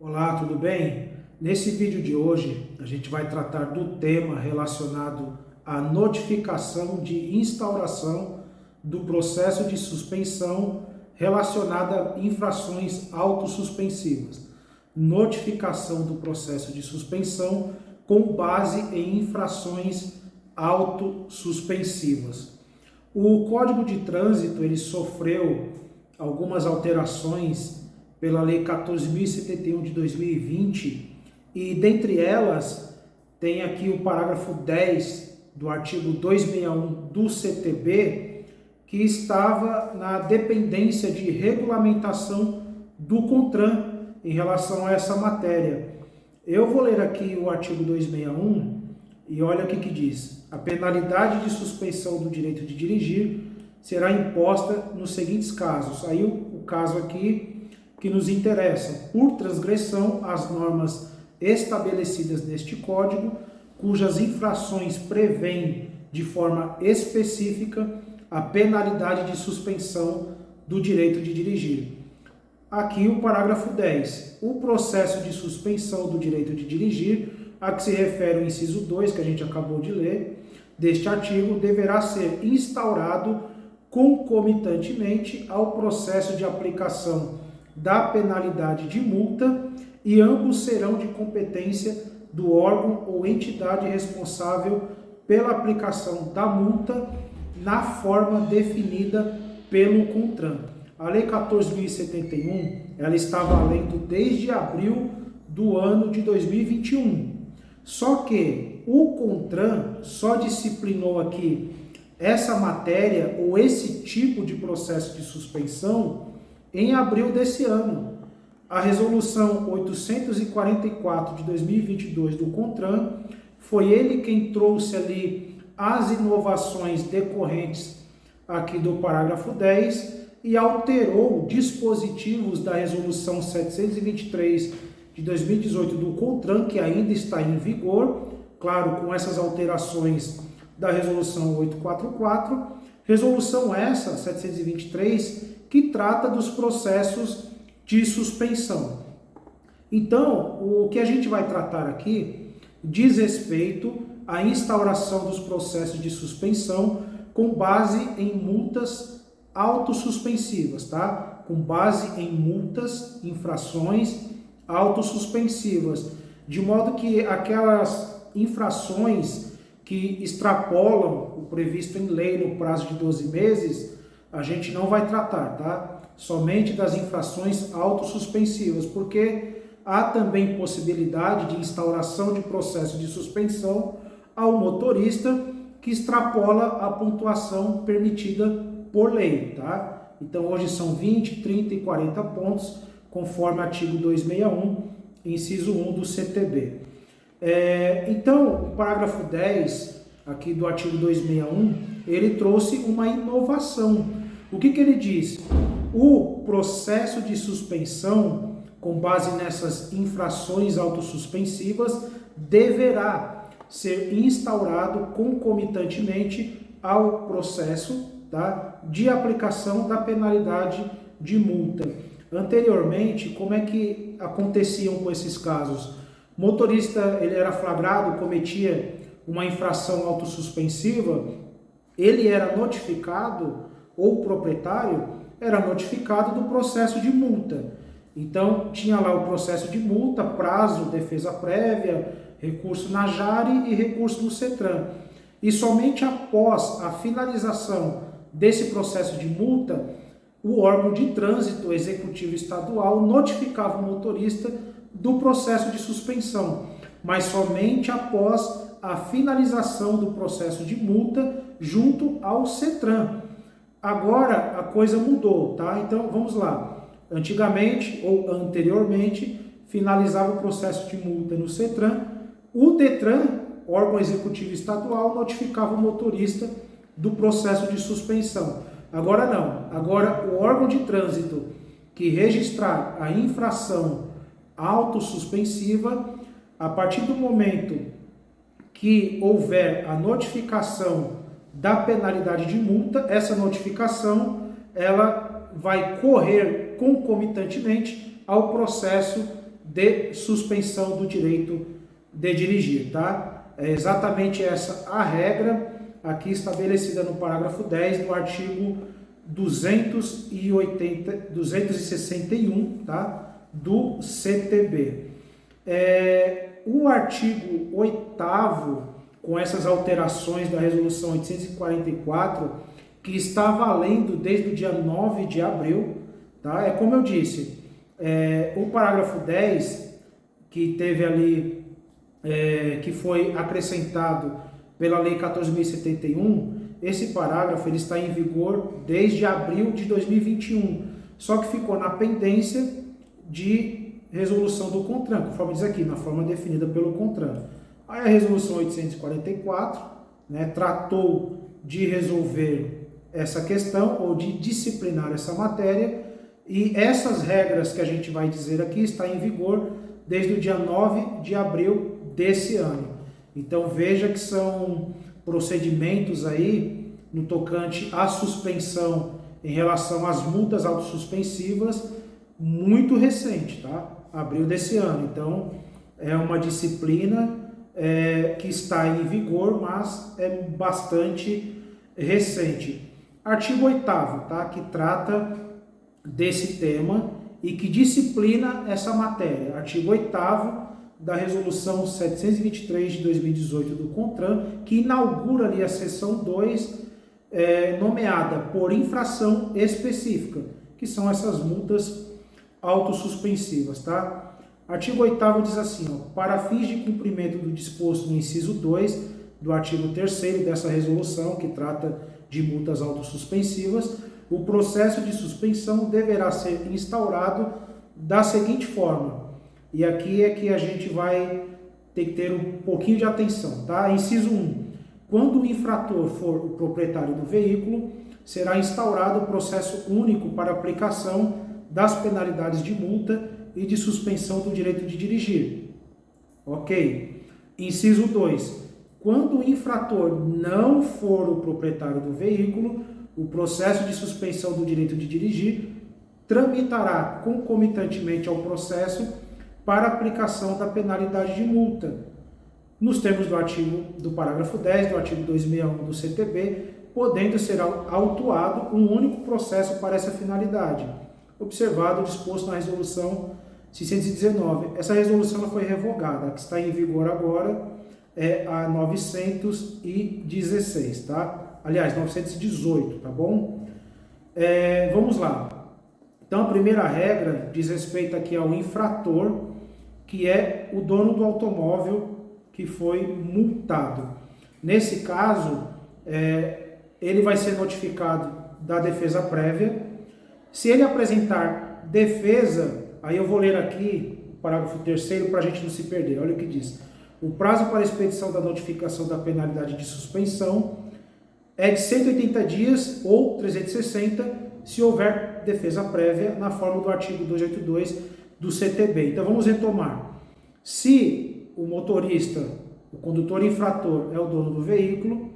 Olá, tudo bem? Nesse vídeo de hoje, a gente vai tratar do tema relacionado à notificação de instauração do processo de suspensão relacionada a infrações autossuspensivas. Notificação do processo de suspensão com base em infrações autossuspensivas. O Código de Trânsito ele sofreu algumas alterações pela Lei 14.071 de 2020 e dentre elas tem aqui o parágrafo 10 do artigo 261 do CTB que estava na dependência de regulamentação do CONTRAN em relação a essa matéria. Eu vou ler aqui o artigo 261 e olha o que diz. A penalidade de suspensão do direito de dirigir será imposta nos seguintes casos. Aí o caso aqui que nos interessa, por transgressão às normas estabelecidas neste Código, cujas infrações prevêem de forma específica a penalidade de suspensão do direito de dirigir. Aqui o parágrafo 10. O processo de suspensão do direito de dirigir, a que se refere o inciso 2, que a gente acabou de ler, deste artigo, deverá ser instaurado concomitantemente ao processo de aplicação da penalidade de multa e ambos serão de competência do órgão ou entidade responsável pela aplicação da multa na forma definida pelo CONTRAN. A Lei 14.071, ela está valendo desde abril do ano de 2021. Só que o CONTRAN só disciplinou aqui essa matéria ou esse tipo de processo de suspensão em abril desse ano. A resolução 844 de 2022 do CONTRAN, foi ele quem trouxe ali as inovações decorrentes aqui do parágrafo 10 e alterou dispositivos da resolução 723 de 2018 do CONTRAN, que ainda está em vigor, claro, com essas alterações da resolução 844, resolução essa, 723, que trata dos processos de suspensão. Então, o que a gente vai tratar aqui diz respeito à instauração dos processos de suspensão com base em multas autossuspensivas, tá? Com base em multas, infrações autossuspensivas, de modo que aquelas infrações que extrapolam o previsto em lei no prazo de 12 meses, a gente não vai tratar, tá? Somente das infrações autossuspensivas, porque há também possibilidade de instauração de processo de suspensão ao motorista que extrapola a pontuação permitida por lei, tá? Então hoje são 20, 30 e 40 pontos, conforme artigo 261, inciso 1 do CTB. Então, o parágrafo 10 aqui do artigo 261, ele trouxe uma inovação. O que ele diz? O processo de suspensão, com base nessas infrações autossuspensivas, deverá ser instaurado concomitantemente ao processo, tá, de aplicação da penalidade de multa. Anteriormente, como é que aconteciam com esses casos? O motorista ele era flagrado, cometia uma infração autossuspensiva, ele era notificado, ou o proprietário era notificado do processo de multa. Então, tinha lá o processo de multa, prazo, defesa prévia, recurso na JARE e recurso no CETRAN. E somente após a finalização desse processo de multa, o órgão de trânsito executivo estadual notificava o motorista do processo de suspensão, mas somente após a finalização do processo de multa junto ao CETRAN. Agora a coisa mudou, tá? Então vamos lá. Antigamente ou anteriormente finalizava o processo de multa no CETRAN, o DETRAN, órgão executivo estadual, notificava o motorista do processo de suspensão. Agora não. Agora o órgão de trânsito que registrar a infração autossuspensiva, a partir do momento que houver a notificação da penalidade de multa, essa notificação ela vai correr concomitantemente ao processo de suspensão do direito de dirigir, tá? É exatamente essa a regra aqui estabelecida no parágrafo 10 do artigo 261, tá? Do CTB. O artigo 8º, com essas alterações da resolução 844, que está valendo desde o dia 9 de abril, tá? É como eu disse, o parágrafo 10, que teve ali, que foi acrescentado pela Lei 14.071, esse parágrafo ele está em vigor desde abril de 2021, só que ficou na pendência de resolução do CONTRAN, conforme diz aqui, na forma definida pelo CONTRAN. Aí a resolução 844, né, tratou de resolver essa questão ou de disciplinar essa matéria, e essas regras que a gente vai dizer aqui estão em vigor desde o dia 9 de abril desse ano. Então veja que são procedimentos aí no tocante à suspensão em relação às multas autossuspensivas muito recente, tá? Abril desse ano. Então é uma disciplina que está em vigor, mas é bastante recente. Artigo 8º, tá? Que trata desse tema e que disciplina essa matéria. Artigo 8º da resolução 723 de 2018 do CONTRAN, que inaugura ali a seção 2, nomeada por infração específica, que são essas multas autossuspensivas, tá? Artigo 8º diz assim, ó, para fins de cumprimento do disposto no inciso 2 do artigo 3º dessa resolução, que trata de multas autossuspensivas, o processo de suspensão deverá ser instaurado da seguinte forma. E aqui é que a gente vai ter que ter um pouquinho de atenção, tá? Inciso 1. Quando o infrator for o proprietário do veículo, será instaurado o processo único para aplicação das penalidades de multa e de suspensão do direito de dirigir. Ok. Inciso 2. Quando o infrator não for o proprietário do veículo, o processo de suspensão do direito de dirigir tramitará concomitantemente ao processo para aplicação da penalidade de multa, nos termos do parágrafo 10 do artigo 261 do CTB, podendo ser autuado um único processo para essa finalidade, observado o disposto na resolução 619. Essa resolução foi revogada, a que está em vigor agora é a 916, tá? Aliás, 918, tá bom? Vamos lá. Então, a primeira regra diz respeito aqui ao infrator, que é o dono do automóvel que foi multado. Nesse caso, ele vai ser notificado da defesa prévia. Se ele apresentar defesa, aí eu vou ler aqui o parágrafo 3º para a gente não se perder. Olha o que diz. O prazo para a expedição da notificação da penalidade de suspensão é de 180 dias ou 360 se houver defesa prévia na forma do artigo 282 do CTB. Então vamos retomar. Se o motorista, o condutor infrator é o dono do veículo,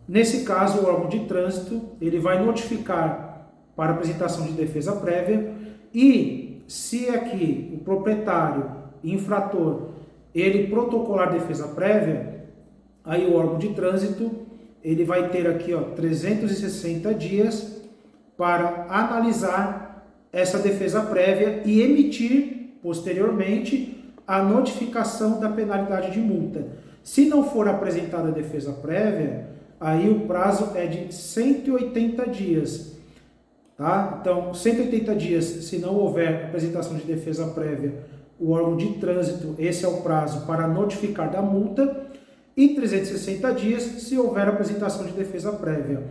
nesse caso o órgão de trânsito ele vai notificar para apresentação de defesa prévia, e se aqui o proprietário infrator ele protocolar defesa prévia, aí o órgão de trânsito ele vai ter aqui 360 dias para analisar essa defesa prévia e emitir posteriormente a notificação da penalidade de multa. Se não for apresentada a defesa prévia, aí o prazo é de 180 dias. Tá? Então, 180 dias, se não houver apresentação de defesa prévia, o órgão de trânsito, esse é o prazo para notificar da multa, e 360 dias, se houver apresentação de defesa prévia.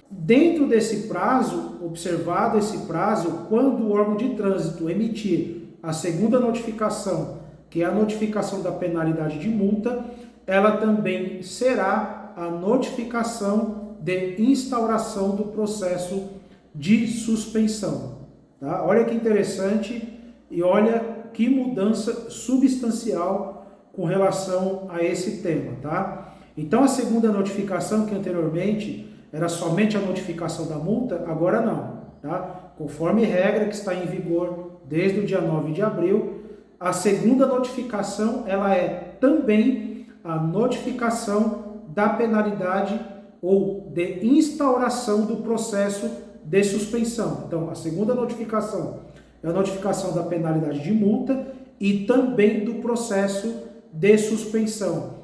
Dentro desse prazo, observado esse prazo, quando o órgão de trânsito emitir a segunda notificação, que é a notificação da penalidade de multa, ela também será a notificação de instauração do processo de suspensão. Tá? Olha que interessante e olha que mudança substancial com relação a esse tema. Tá? Então a segunda notificação, que anteriormente era somente a notificação da multa, agora não. Tá? Conforme regra que está em vigor desde o dia 9 de abril, a segunda notificação, ela é também a notificação da penalidade ou de instauração do processo de suspensão. Então, a segunda notificação é a notificação da penalidade de multa e também do processo de suspensão.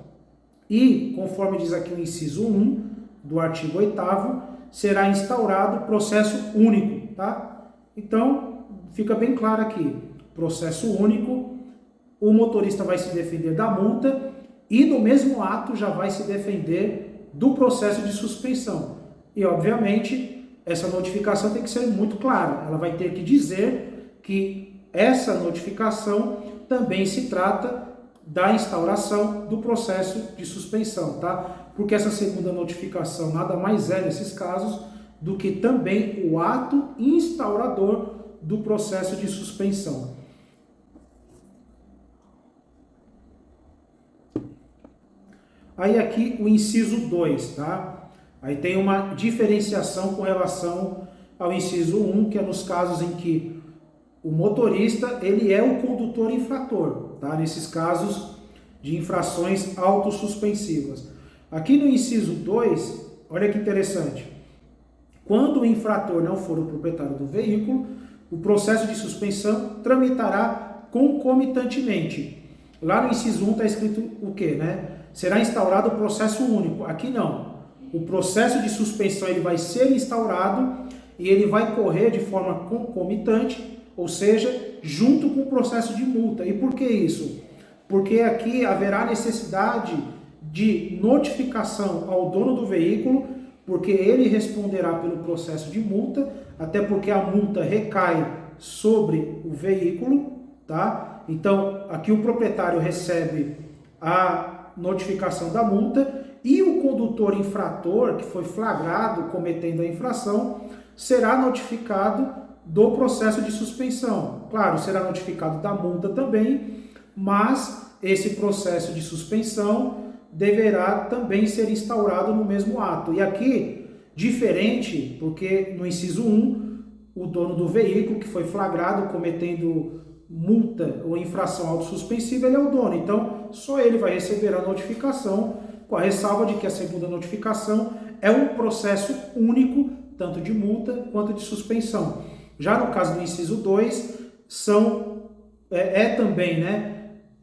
E, conforme diz aqui o inciso 1 do artigo 8º, será instaurado processo único, tá? Então, fica bem claro aqui, processo único, o motorista vai se defender da multa e no mesmo ato já vai se defender do processo de suspensão. E, obviamente, essa notificação tem que ser muito clara, ela vai ter que dizer que essa notificação também se trata da instauração do processo de suspensão, tá? Porque essa segunda notificação nada mais é, nesses casos, do que também o ato instaurador do processo de suspensão. Aí aqui o inciso 2, tá? Aí tem uma diferenciação com relação ao inciso 1, que é nos casos em que o motorista, ele é o condutor infrator, tá? Nesses casos de infrações autossuspensivas. Aqui no inciso 2, olha que interessante. Quando o infrator não for o proprietário do veículo, o processo de suspensão tramitará concomitantemente. Lá no inciso 1 está escrito o quê, né? Será instaurado o processo único. Aqui não. O processo de suspensão ele vai ser instaurado e ele vai correr de forma concomitante, ou seja, junto com o processo de multa. E por que isso? Porque aqui haverá necessidade de notificação ao dono do veículo, porque ele responderá pelo processo de multa, até porque a multa recai sobre o veículo, tá? Então, aqui o proprietário recebe a notificação da multa e o condutor infrator, que foi flagrado cometendo a infração, será notificado do processo de suspensão. Claro, será notificado da multa também, mas esse processo de suspensão deverá também ser instaurado no mesmo ato. E aqui, diferente, porque no inciso 1, o dono do veículo que foi flagrado cometendo multa ou infração autossuspensiva, ele é o dono. Então, só ele vai receber a notificação, com a ressalva de que a segunda notificação é um processo único, tanto de multa quanto de suspensão. Já no caso do inciso 2, também, né,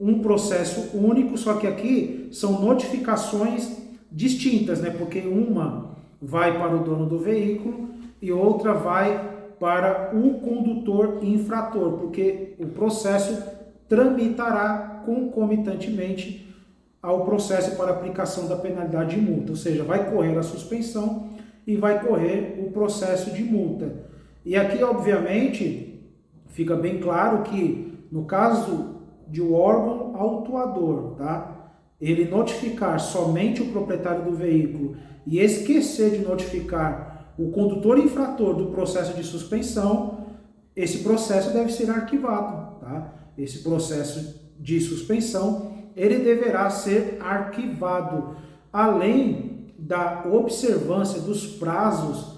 um processo único, só que aqui são notificações distintas, né, porque uma vai para o dono do veículo e outra vai para o condutor infrator, porque o processo tramitará concomitantemente ao processo para aplicação da penalidade de multa, ou seja, vai correr a suspensão e vai correr o processo de multa. E aqui, obviamente, fica bem claro que no caso de o órgão autuador, tá? Ele notificar somente o proprietário do veículo e esquecer de notificar o condutor infrator do processo de suspensão, esse processo deve ser arquivado, tá? Esse processo de suspensão, ele deverá ser arquivado, além da observância dos prazos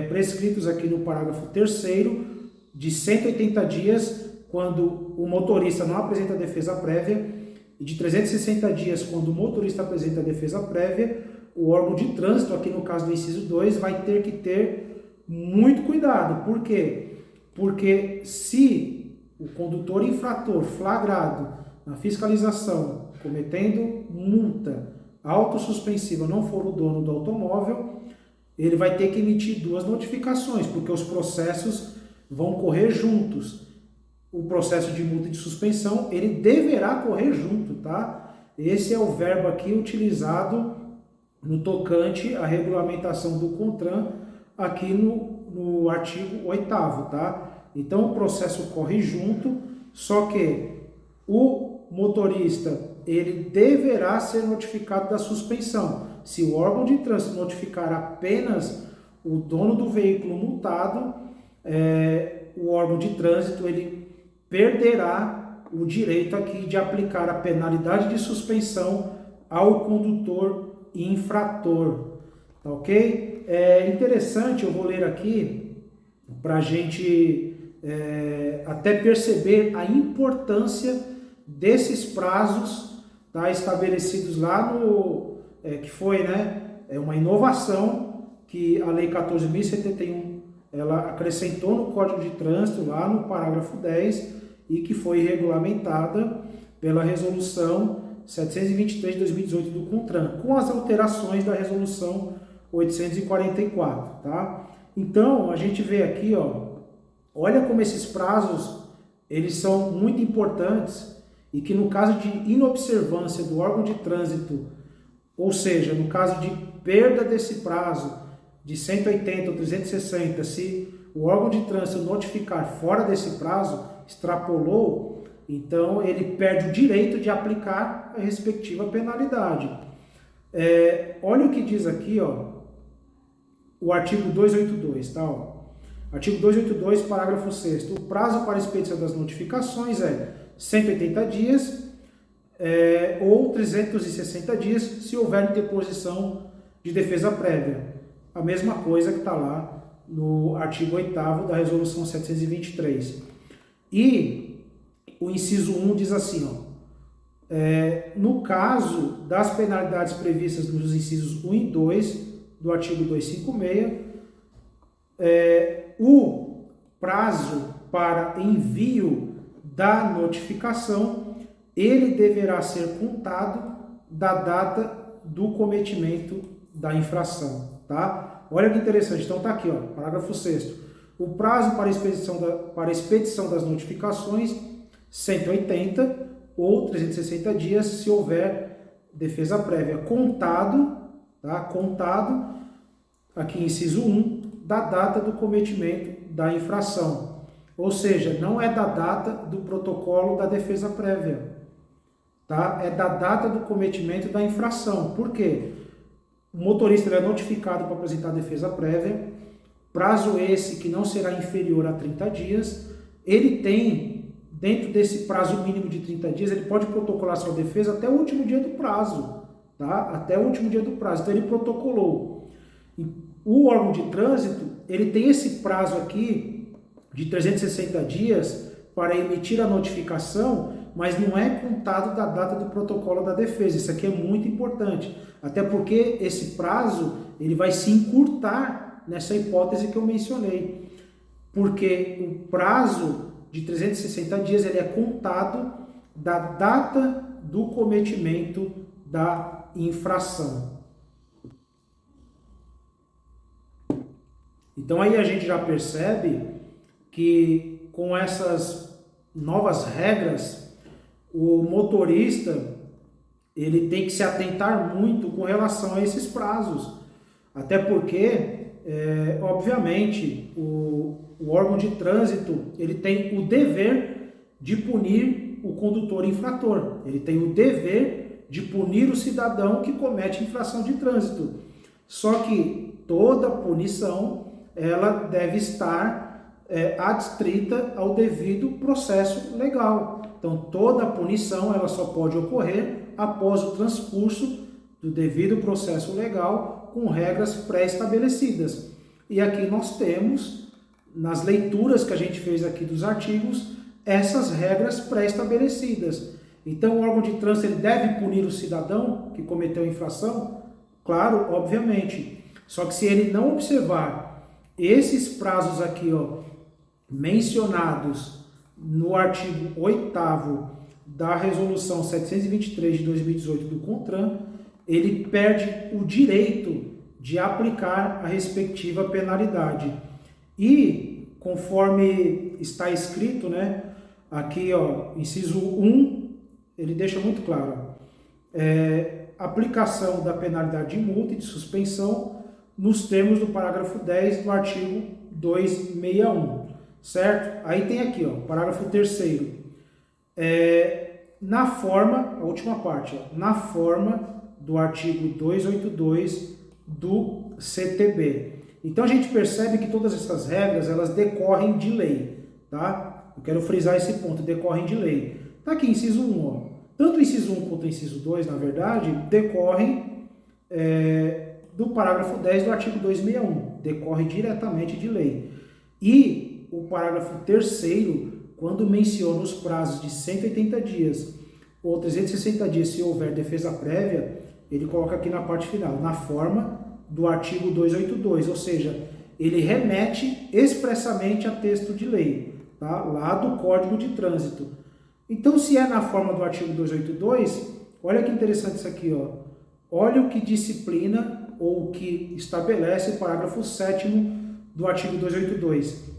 prescritos aqui no parágrafo 3º, de 180 dias, quando o motorista não apresenta defesa prévia, e de 360 dias, quando o motorista apresenta defesa prévia, o órgão de trânsito, aqui no caso do inciso 2, vai ter que ter muito cuidado. Por quê? Porque se o condutor infrator flagrado na fiscalização, cometendo multa autossuspensiva, não for o dono do automóvel, ele vai ter que emitir duas notificações, porque os processos vão correr juntos. O processo de multa e de suspensão, ele deverá correr junto, tá? Esse é o verbo aqui utilizado no tocante à regulamentação do CONTRAN, aqui no artigo 8º, tá? Então o processo corre junto, só que o motorista, ele deverá ser notificado da suspensão. Se o órgão de trânsito notificar apenas o dono do veículo multado, o órgão de trânsito, ele perderá o direito aqui de aplicar a penalidade de suspensão ao condutor infrator, tá ok? É interessante, eu vou ler aqui para a gente até perceber a importância desses prazos, tá, estabelecidos lá no, que foi, né, uma inovação que a Lei 14.071 ela acrescentou no Código de Trânsito, lá no parágrafo 10, e que foi regulamentada pela Resolução 723 de 2018 do CONTRAN, com as alterações da Resolução 844, tá? Então, a gente vê aqui, ó, olha como esses prazos, eles são muito importantes e que no caso de inobservância do órgão de trânsito, ou seja, no caso de perda desse prazo de 180 ou 360, se o órgão de trânsito notificar fora desse prazo, extrapolou, então ele perde o direito de aplicar a respectiva penalidade. Olha o que diz aqui, ó, o artigo 282, tá? Ó. Artigo 282, parágrafo 6º. O prazo para expedição das notificações é 180 dias ou 360 dias se houver interposição de defesa prévia. A mesma coisa que está lá no artigo 8º da Resolução 723. E o inciso 1 diz assim, ó, no caso das penalidades previstas nos incisos 1 e 2 do artigo 256, o prazo para envio da notificação, ele deverá ser contado da data do cometimento da infração, tá? Olha que interessante, então tá aqui, ó, parágrafo 6º. O prazo para expedição das notificações, 180 ou 360 dias, se houver defesa prévia, contado, tá? Contado, aqui inciso 1, da data do cometimento da infração. Ou seja, não é da data do protocolo da defesa prévia, tá? É da data do cometimento da infração. Por quê? O motorista é notificado para apresentar defesa prévia, prazo esse que não será inferior a 30 dias. Ele tem, dentro desse prazo mínimo de 30 dias, ele pode protocolar sua defesa até o último dia do prazo, tá? Até o último dia do prazo. Então ele protocolou. O órgão de trânsito, ele tem esse prazo aqui de 360 dias para emitir a notificação, mas não é contado da data do protocolo da defesa. Isso aqui é muito importante, até porque esse prazo ele vai se encurtar nessa hipótese que eu mencionei, porque o prazo de 360 dias ele é contado da data do cometimento da infração. Então aí a gente já percebe que com essas novas regras, o motorista ele tem que se atentar muito com relação a esses prazos, até porque, obviamente, o órgão de trânsito ele tem o dever de punir o condutor infrator, ele tem o dever de punir o cidadão que comete infração de trânsito. Só que toda punição ela deve estar adstrita ao devido processo legal. Então, toda punição ela só pode ocorrer após o transcurso do devido processo legal com regras pré-estabelecidas. E aqui nós temos, nas leituras que a gente fez aqui dos artigos, essas regras pré-estabelecidas. Então, o órgão de trânsito ele deve punir o cidadão que cometeu a infração? Claro, obviamente. Só que se ele não observar esses prazos aqui, ó, mencionados no artigo 8º da Resolução 723 de 2018 do CONTRAN, ele perde o direito de aplicar a respectiva penalidade. E, conforme está escrito, né, aqui, ó, inciso 1, ele deixa muito claro, aplicação da penalidade de multa e de suspensão nos termos do parágrafo 10 do artigo 261, certo? Aí tem aqui, ó, parágrafo 3º, na forma, a última parte, ó, na forma do artigo 282 do CTB. Então a gente percebe que todas essas regras, elas decorrem de lei, tá? Eu quero frisar esse ponto, decorrem de lei. Tá aqui, inciso 1, ó. Tanto o inciso 1 quanto o inciso 2, na verdade, decorrem do parágrafo 10 do artigo 261, decorre diretamente de lei. E o parágrafo 3º, quando menciona os prazos de 180 dias ou 360 dias se houver defesa prévia, ele coloca aqui na parte final, na forma do artigo 282, ou seja, ele remete expressamente a texto de lei, tá? Lá do Código de Trânsito. Então, se é na forma do artigo 282, olha que interessante isso aqui, ó. Olha o que disciplina ou o que estabelece o parágrafo 7º do artigo 282.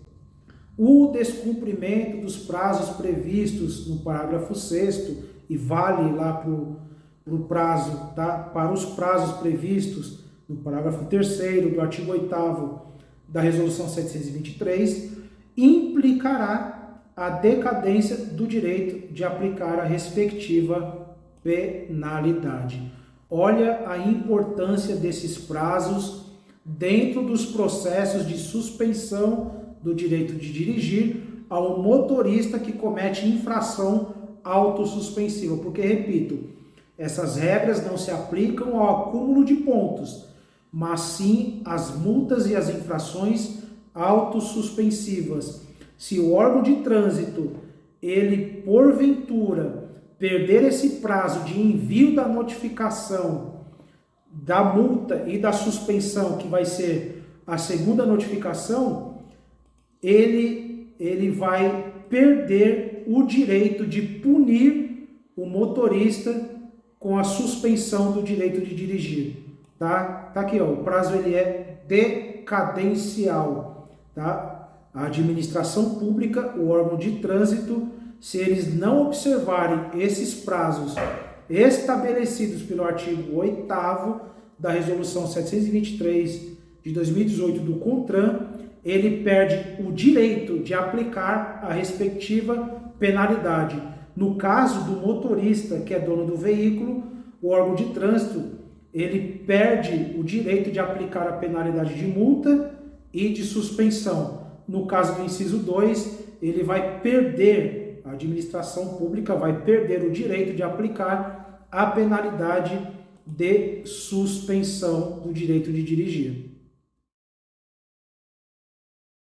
O descumprimento dos prazos previstos no parágrafo 6º, e vale lá para o prazo, tá? Para os prazos previstos no parágrafo 3º do artigo 8º da Resolução 723, implicará a decadência do direito de aplicar a respectiva penalidade. Olha a importância desses prazos dentro dos processos de suspensão do direito de dirigir ao motorista que comete infração autossuspensiva. Porque, repito, essas regras não se aplicam ao acúmulo de pontos, mas sim às multas e às infrações autossuspensivas. Se o órgão de trânsito, ele porventura perder esse prazo de envio da notificação da multa e da suspensão, que vai ser a segunda notificação, ele vai perder o direito de punir o motorista com a suspensão do direito de dirigir, tá? Tá aqui, ó, o prazo ele é decadencial, tá? A administração pública, o órgão de trânsito, se eles não observarem esses prazos estabelecidos pelo artigo 8º da Resolução 723 de 2018 do CONTRAN, ele perde o direito de aplicar a respectiva penalidade. No caso do motorista, que é dono do veículo, o órgão de trânsito, ele perde o direito de aplicar a penalidade de multa e de suspensão. No caso do inciso 2, ele vai perder, a administração pública vai perder o direito de aplicar a penalidade de suspensão do direito de dirigir.